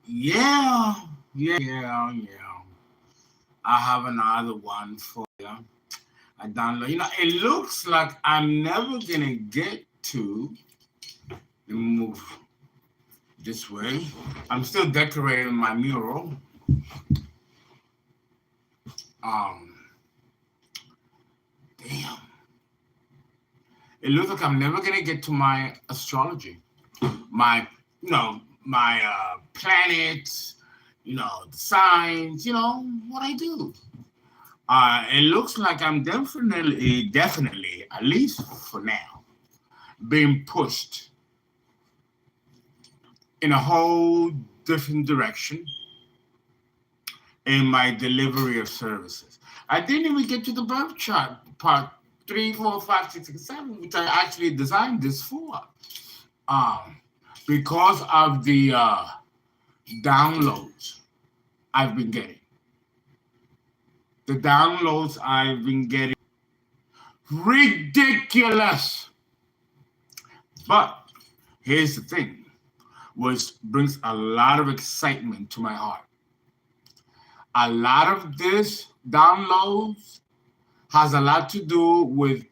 Yeah. I have another one for you. I download. It looks like I'm never gonna get to. Let me move this way. I'm still decorating my mural. Um, Damn. It looks like I'm never gonna get to my astrology. My, my planets. The signs. What I do. It looks like I'm definitely, at least for now, being pushed in a whole different direction in my delivery of services. I didn't even get to the birth chart part 3, 4, 5, 6, and 7, which I actually designed this for. Um, because of the downloads I've been getting. The downloads I've been getting ridiculous. But here's the thing, which brings a lot of excitement to my heart. A lot of this downloads has a lot to do with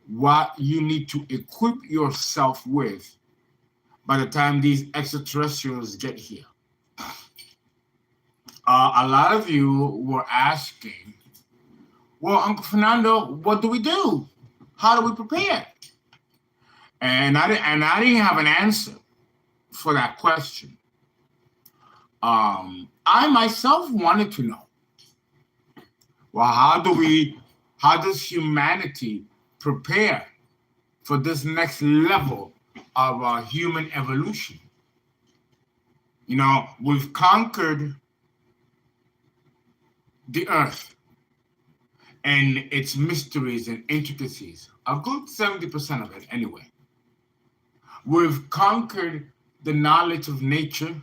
what you need to equip yourself with by the time these extraterrestrials get here. A lot of you were asking, well, Uncle Fernando, what do we do? How do we prepare? And I didn't have an answer for that question. I myself wanted to know, well, how does humanity prepare for this next level of human evolution? We've conquered the earth and its mysteries and intricacies, a good 70% of it anyway. We've conquered the knowledge of nature.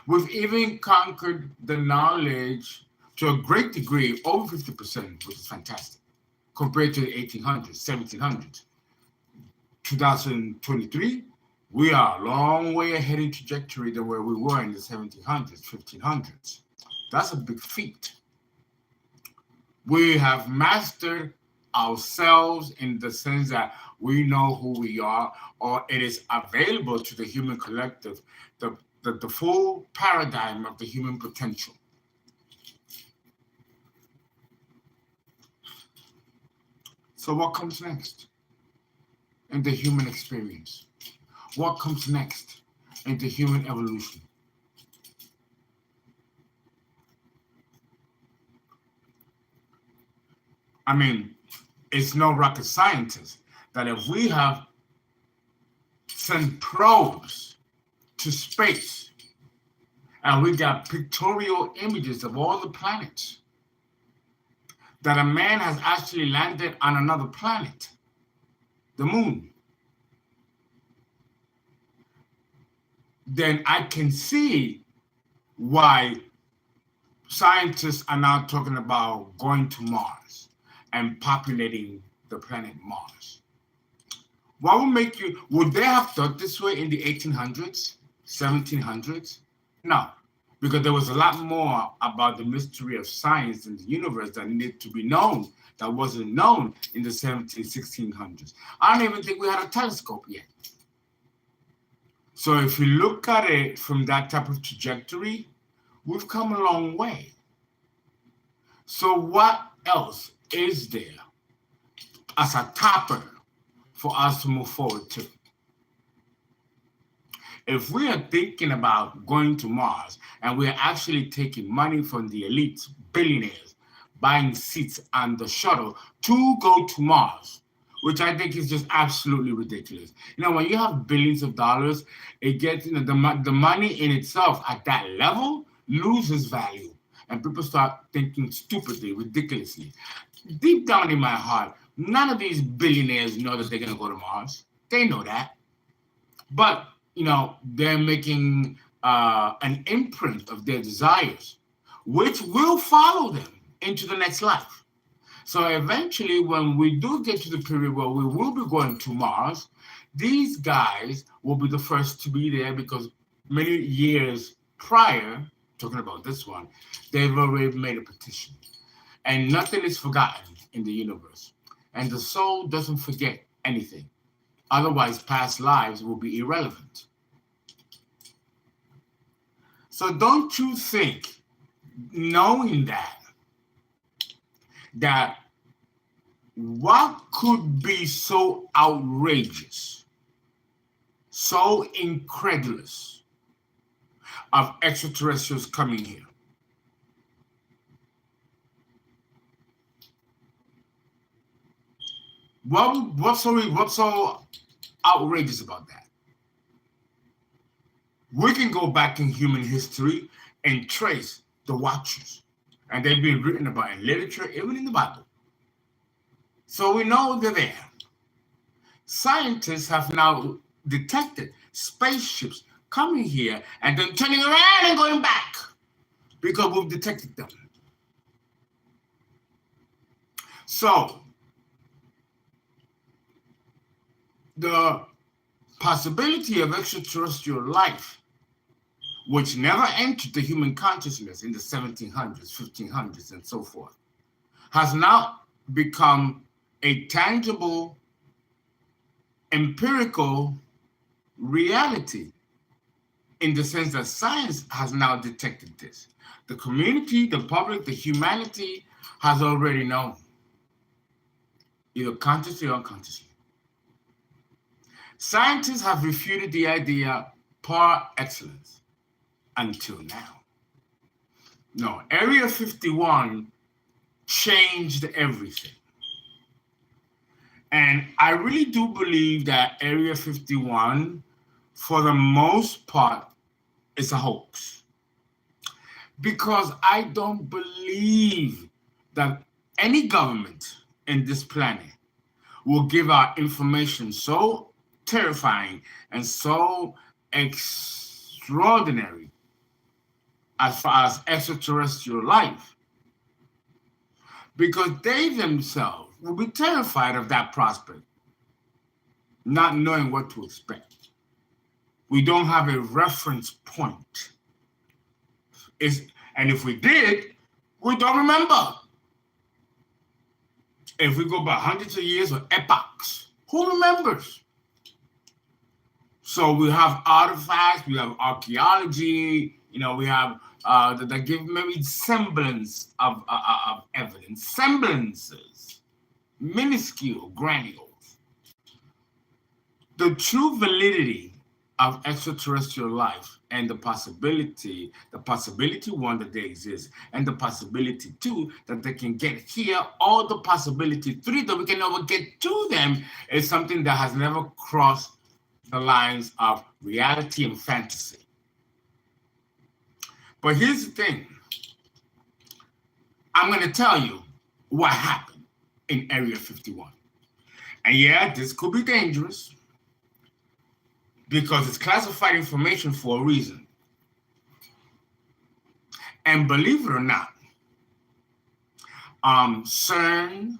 We've even conquered the knowledge to a great degree, over 50%, which is fantastic, compared to the 1800s, 1700s. 2023, we are a long way ahead in trajectory than where we were in the 1700s, 1500s. That's a big feat. We have mastered ourselves in the sense that we know who we are, or it is available to the human collective, the full paradigm of the human potential. So what comes next in the human experience? What comes next in the human evolution? I mean, it's no rocket scientist that if we have sent probes to space and we got pictorial images of all the planets, that a man has actually landed on another planet, the moon, then I can see why scientists are now talking about going to Mars and populating the planet Mars. What would they have thought this way in the 1800s, 1700s? No, because there was a lot more about the mystery of science and the universe that needed to be known that wasn't known in the 1600s. I don't even think we had a telescope yet. So if you look at it from that type of trajectory, we've come a long way. So what else is there as a topper for us to move forward to? If we are thinking about going to Mars and we are actually taking money from the elites, billionaires, buying seats on the shuttle to go to Mars, which I think is just absolutely ridiculous. When you have billions of dollars, it gets, the money in itself at that level loses value. And people start thinking stupidly, ridiculously. Deep down in my heart, none of these billionaires know that they're going to go to Mars. They know that. But, they're making an imprint of their desires, which will follow them into the next life. So eventually, when we do get to the period where we will be going to Mars, These guys will be the first to be there because many years prior, talking about this one, they've already made a petition. And nothing is forgotten in the universe. And the soul doesn't forget anything. Otherwise, past lives will be irrelevant. So don't you think, knowing that what could be so outrageous, so incredulous of extraterrestrials coming here? What's so outrageous about that? We can go back in human history and trace the Watchers, and they've been written about in literature, even in the Bible. So we know they're there. Scientists have now detected spaceships coming here and then turning around and going back because we've detected them. So the possibility of extraterrestrial life, which never entered the human consciousness in the 1700s, 1500s, and so forth, has now become a tangible, empirical reality in the sense that science has now detected this. The community, the public, the humanity has already known, either consciously or unconsciously. Scientists have refuted the idea par excellence until now. No, Area 51 changed everything. And I really do believe that Area 51, for the most part, is a hoax. Because I don't believe that any government in this planet will give out information so terrifying and so extraordinary as far as extraterrestrial life, because they themselves will be terrified of that prospect, not knowing what to expect. We don't have a reference point. And if we did, we don't remember. If we go back hundreds of years or epochs, who remembers? So we have artifacts, we have archaeology, we have that give maybe semblance of evidence, semblances, minuscule granules. The true validity of extraterrestrial life and the possibility one, that they exist, and the possibility two, that they can get here, or the possibility three, that we can never get to them, is something that has never crossed the lines of reality and fantasy. But here's the thing. I'm going to tell you what happened in Area 51. And yeah, this could be dangerous because it's classified information for a reason. And believe it or not, CERN,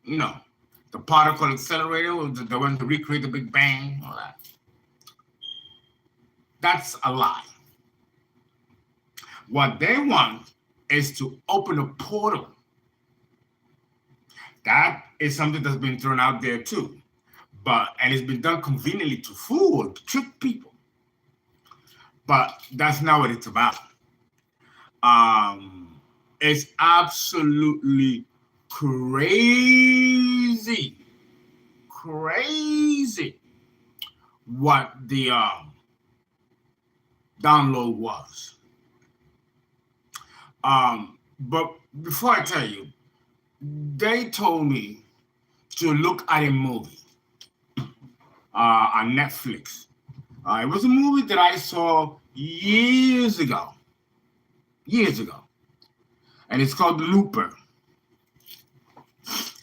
the particle accelerator, the one to recreate the Big Bang, all that. That's a lie. What they want is to open a portal. That is something that's been thrown out there too. And it's been done conveniently to fool, to trick people. But that's not what it's about. It's absolutely crazy what the download was. But before I tell you, they told me to look at a movie on Netflix. It was a movie that I saw years ago. And it's called Looper.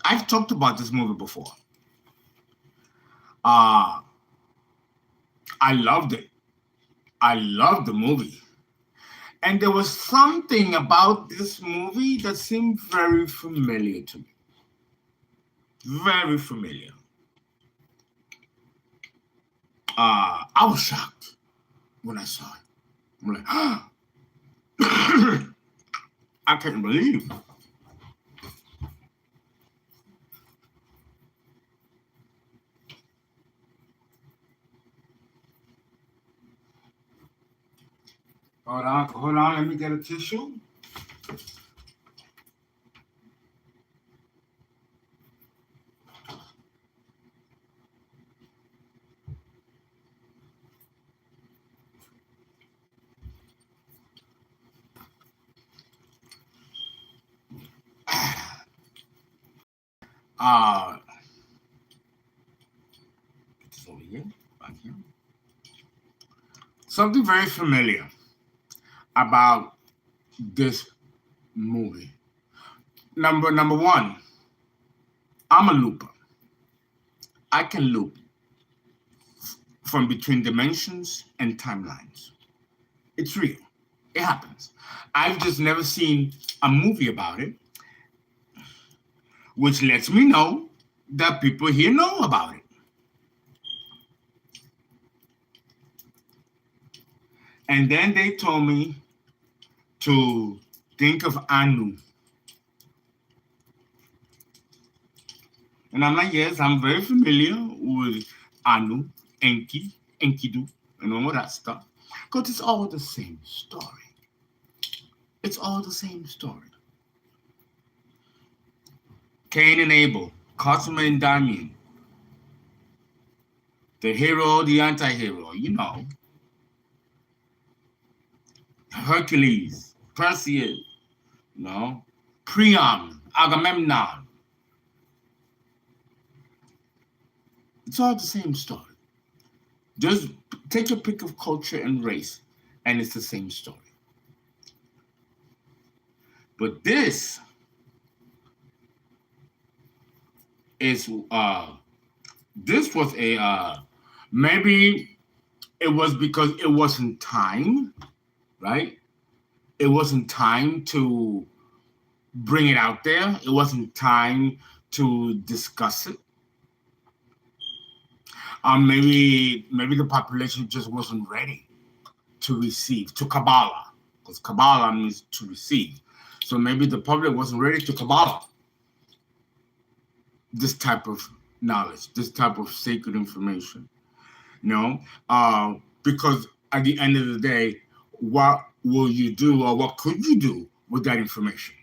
I've talked about this movie before. I loved it. I loved the movie. And there was something about this movie that seemed very familiar to me. Very familiar. I was shocked when I saw it. I'm like, I couldn't believe. Hold on, let me get a tissue. It's over here, back here. Something very familiar about this movie. Number one, I'm a looper. I can loop from between dimensions and timelines. It's real. It happens. I've just never seen a movie about it, which lets me know that people here know about it. And then they told me to think of Anu. And I'm like, yes, I'm very familiar with Anu, Enki, Enkidu, and all that stuff. Because it's all the same story. It's all the same story. Cain and Abel, Cosmo and Damian, the hero, the anti-hero, you know. Hercules, Perseus, you know, Priam, Agamemnon. It's all the same story. Just take your pick of culture and race, and it's the same story. But this is this was a maybe it was because it wasn't time, right? It wasn't time to bring it out there. It wasn't time to discuss it. Maybe the population just wasn't ready to receive, to Kabbalah, because Kabbalah means to receive. So maybe the public wasn't ready to Kabbalah this type of knowledge, this type of sacred information, you know? Because at the end of the day, what will you do or what could you do with that information?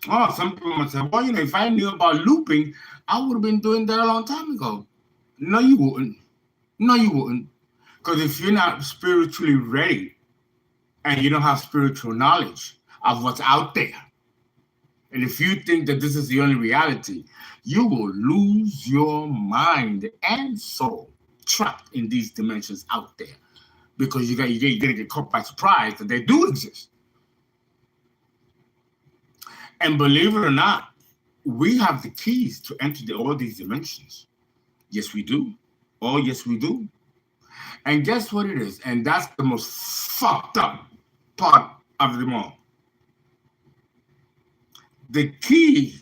Oh, some people might say, well, you know, if I knew about looping, I would have been doing that a long time ago. No, you wouldn't. No, you wouldn't. Because if you're not spiritually ready and you don't have spiritual knowledge of what's out there, and if you think that this is the only reality, you will lose your mind and soul trapped in these dimensions out there. Because you're going to get caught by surprise that they do exist. And believe it or not, we have the keys to enter all these dimensions. Yes, we do. Oh, yes, we do. And guess what it is? And that's the most fucked up part of them all. The key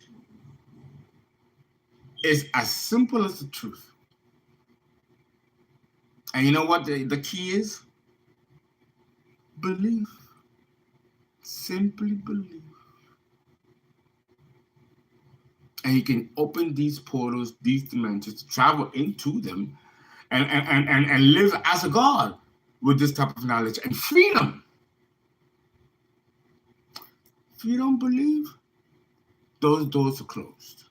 is as simple as the truth. And you know what the key is? Belief. Simply believe. And you can open these portals, these dimensions, travel into them, and live as a god with this type of knowledge and freedom. If you don't believe, those doors are closed.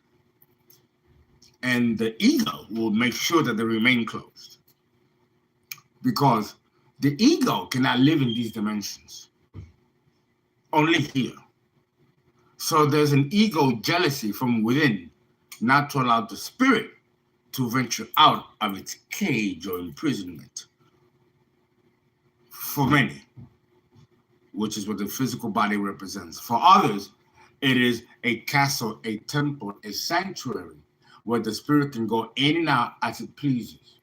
And the ego will make sure that they remain closed. Because the ego cannot live in these dimensions. Only here. So there's an ego jealousy from within, not to allow the spirit to venture out of its cage or imprisonment. For many, which is what the physical body represents. For others, it is a castle, a temple, a sanctuary, where the spirit can go in and out as it pleases.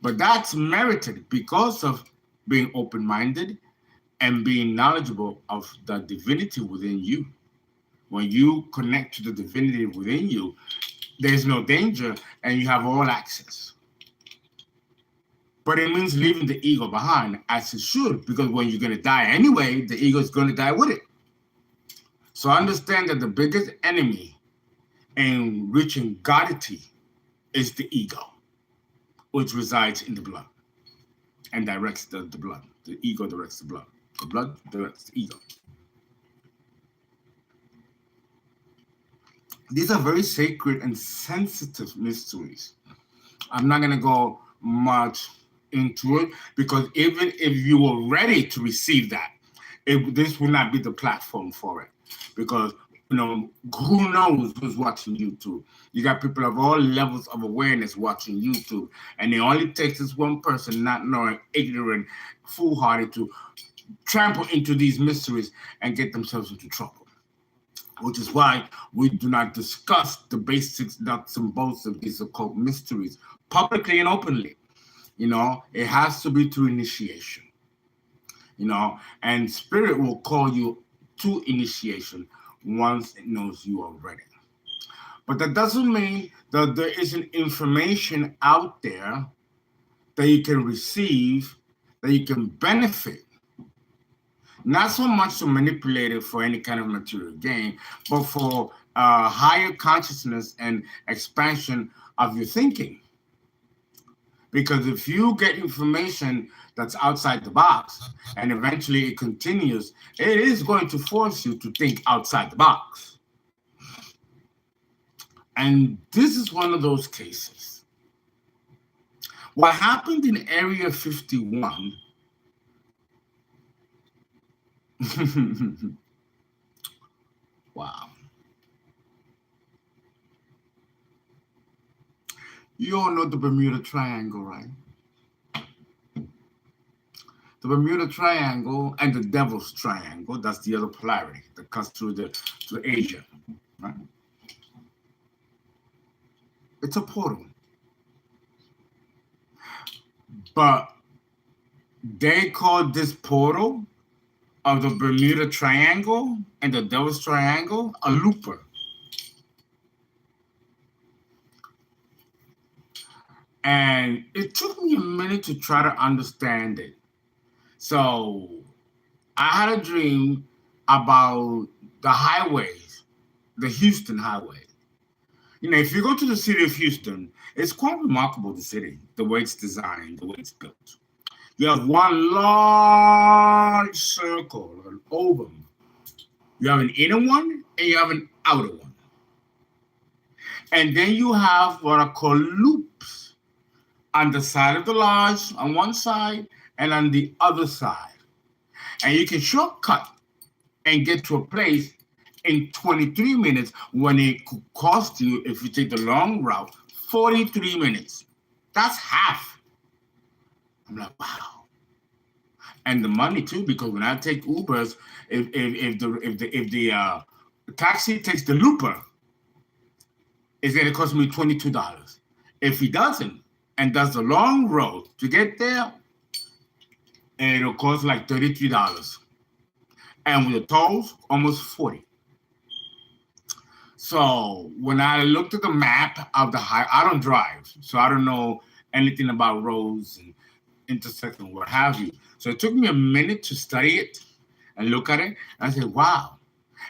But that's merited because of being open-minded and being knowledgeable of the divinity within you. When you connect to the divinity within you, there's no danger and you have all access. But it means leaving the ego behind, as it should, because when you're going to die anyway, the ego is going to die with it. So understand that the biggest enemy in reaching godity is the ego, which resides in the blood and directs the blood. The ego directs the blood. The blood directs the ego. These are very sacred and sensitive mysteries. I'm not going to go much into it, because even if you were ready to receive that, this will not be the platform for it, because who knows who's watching YouTube. You got people of all levels of awareness watching YouTube, and it only takes this one person not knowing, ignorant, foolhardy, to trample into these mysteries and get themselves into trouble. Which is why we do not discuss the basics, nuts and bolts of these occult mysteries publicly and openly. It has to be through initiation. And spirit will call you to initiation once it knows you are ready. But that doesn't mean that there isn't information out there that you can receive, that you can benefit. Not so much to manipulate it for any kind of material gain, but for higher consciousness and expansion of your thinking. Because if you get information that's outside the box, and eventually it continues, it is going to force you to think outside the box. And this is one of those cases. What happened in Area 51 wow. You all know the Bermuda Triangle, right? The Bermuda Triangle and the Devil's Triangle, that's the other polarity that cuts through Asia, right? It's a portal. But they call this portal of the Bermuda Triangle and the Devil's Triangle a looper. And it took me a minute to try to understand it. So I had a dream about the highways, the Houston highway. If you go to the city of Houston, it's quite remarkable, the city, the way it's designed, the way it's built. You have one large circle, an oval. You have an inner one and you have an outer one. And then you have what are called loops on the side of the large, on one side, and on the other side. And you can shortcut and get to a place in 23 minutes when it could cost you, if you take the long route, 43 minutes. That's half. I'm like, wow. And the money too, because when I take Ubers, if the taxi takes the looper, it's going to cost me $22. If he doesn't and does the long road to get there, it'll cost like $33. And with the tolls, almost 40. So when I looked at the map of the I don't drive, so I don't know anything about roads and intersections, what have you. So it took me a minute to study it and look at it. And I said, wow,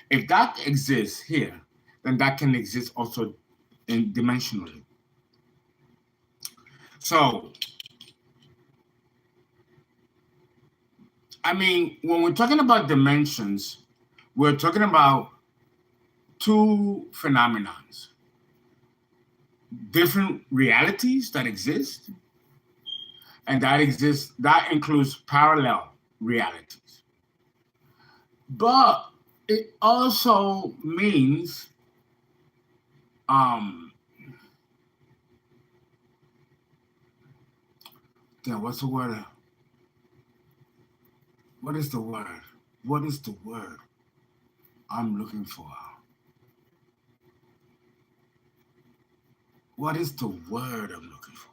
if that exists here, then that can exist also dimensionally. So, I mean, when we're talking about dimensions, we're talking about two phenomenons, different realities that exist, and that includes parallel realities. But it also means what's the word? What is the word? What is the word I'm looking for? What is the word I'm looking for?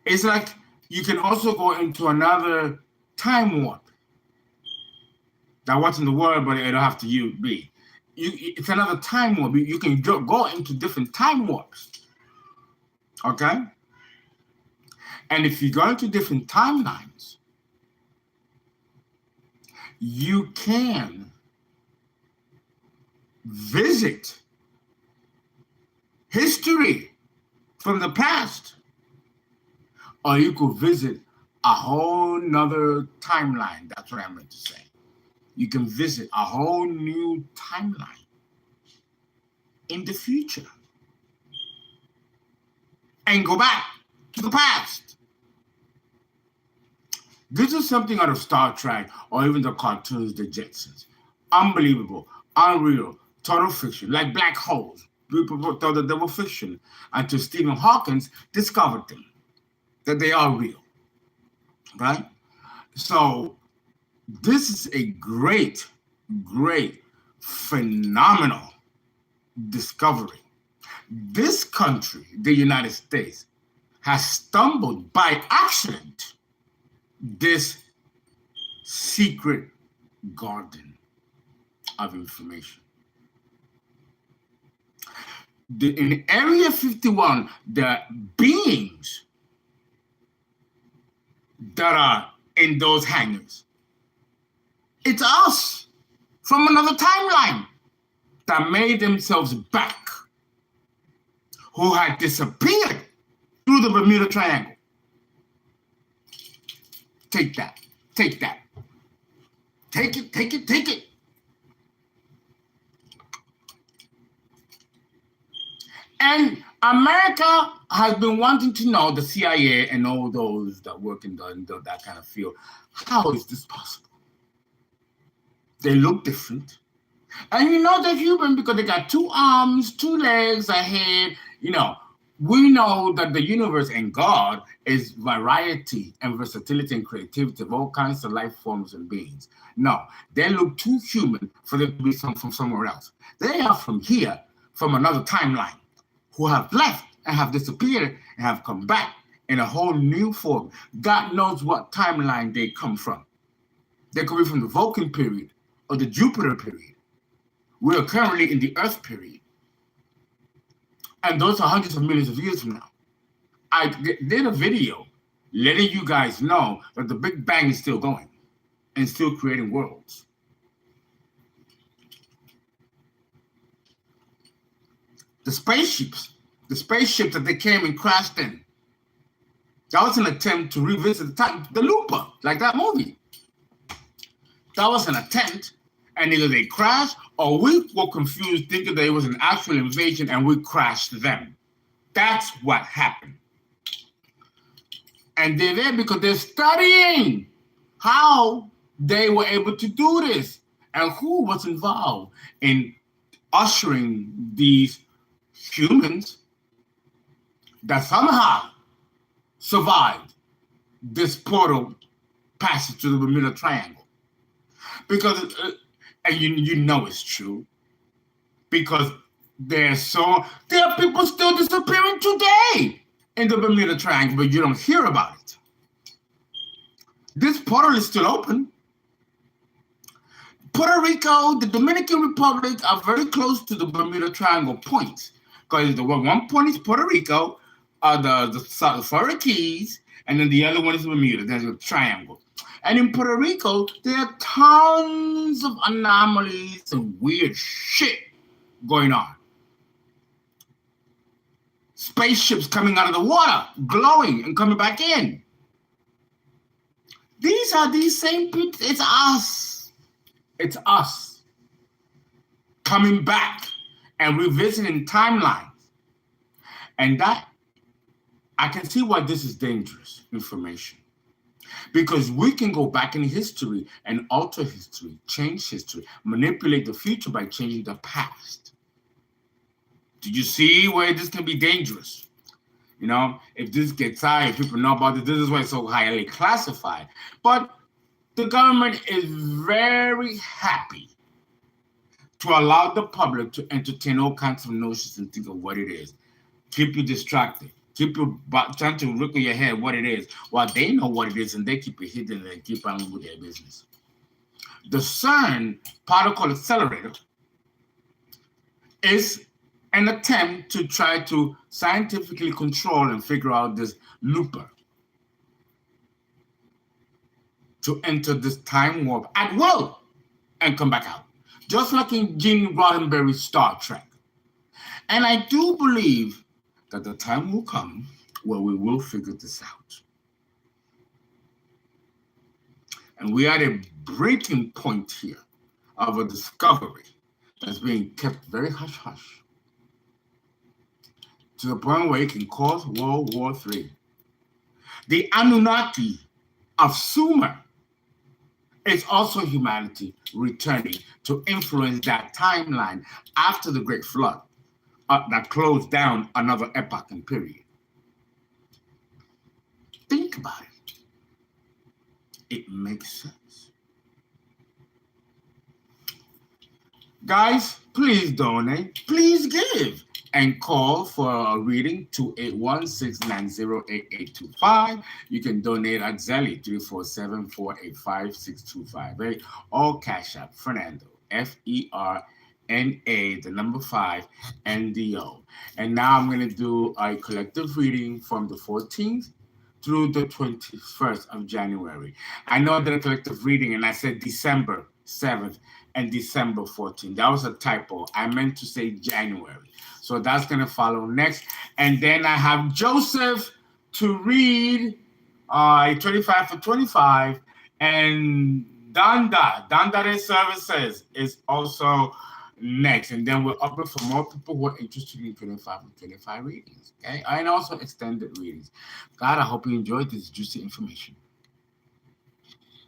It's like you can also go into another time warp. That wasn't the word, but it'll have to be. It's another time warp. You can go into different time warps. Okay? And if you go into different timelines, you can visit history from the past, or you could visit a whole nother timeline. That's what I meant to say. You can visit a whole new timeline in the future and go back to the past. This is something out of Star Trek or even the cartoons, The Jetsons. Unbelievable, unreal, total fiction, like black holes. People thought that they were fiction until Stephen Hawking discovered them, that they are real, right? So this is a great, great, phenomenal discovery. This country, the United States, has stumbled by accident this secret garden of information. In Area 51, the beings that are in those hangars, it's us from another timeline that made themselves back, who had disappeared through the Bermuda Triangle. Take that. Take that. Take it, take it, take it. And America has been wanting to know, the CIA and all those that work in that kind of field, how is this possible? They look different. And you know they're human because they got 2 arms, 2 legs, a head. You know, we know that the universe and God is variety and versatility and creativity of all kinds of life forms and beings. No, they look too human for them to be from somewhere else. They are from here, from another timeline, who have left and have disappeared and have come back in a whole new form. God knows what timeline they come from. They could be from the Vulcan period or the Jupiter period. We are currently in the Earth period. And those are hundreds of millions of years from now. I did a video letting you guys know that the Big Bang is still going and still creating worlds. The spaceships that they came and crashed in, that was an attempt to revisit the Looper, like that movie. That was an attempt, and either they crashed or we were confused thinking that it was an actual invasion and we crashed them. That's what happened. And they're there because they're studying how they were able to do this and who was involved in ushering these humans that somehow survived this portal passage to the Bermuda Triangle. Because, and you know it's true, because there are people still disappearing today in the Bermuda Triangle, but you don't hear about it. This portal is still open. Puerto Rico, the Dominican Republic are very close to the Bermuda Triangle points, because the one point is Puerto Rico, the Florida Keys, and then the other one is Bermuda. There's a triangle. And in Puerto Rico, there are tons of anomalies and weird shit going on. Spaceships coming out of the water, glowing and coming back in. These are these same people. It's us. It's us coming back and revisiting timelines. And that, I can see why this is dangerous information. Because we can go back in history and alter history, change history, manipulate the future by changing the past. Did you see where this can be dangerous? You know, if this gets out, if people know about it, this is why it's so highly classified. But the government is very happy to allow the public to entertain all kinds of notions and think of what it is. Keep you distracted. Keep you trying to wrinkle your head what it is, while they know what it is and they keep it hidden and keep on with their business. The CERN particle accelerator is an attempt to try to scientifically control and figure out this looper to enter this time warp at will and come back out, just like in Gene Roddenberry's Star Trek. And I do believe that the time will come where we will figure this out. And we are at a breaking point here of a discovery that's being kept very hush-hush, to the point where it can cause World War III. The Anunnaki of Sumer is also humanity returning to influence that timeline after the Great Flood that closed down another epoch and period. Think about it. It makes sense. Guys, please donate, please give, and call for a reading 281-690-8825. You can donate at ZELLE 347-485-6258. All Cash App, Fernando, FERNA, the number 5, NDO. And now I'm going to do a collective reading from the 14th through the 21st of January. I know that a collective reading, and I said December 7th and December 14th. That was a typo. I meant to say January. So that's going to follow next. And then I have Joseph to read 25 for 25. And Danda Services is also next. And then we'll open for more people who are interested in 25 and 25 readings. Okay? And also extended readings. God, I hope you enjoyed this juicy information.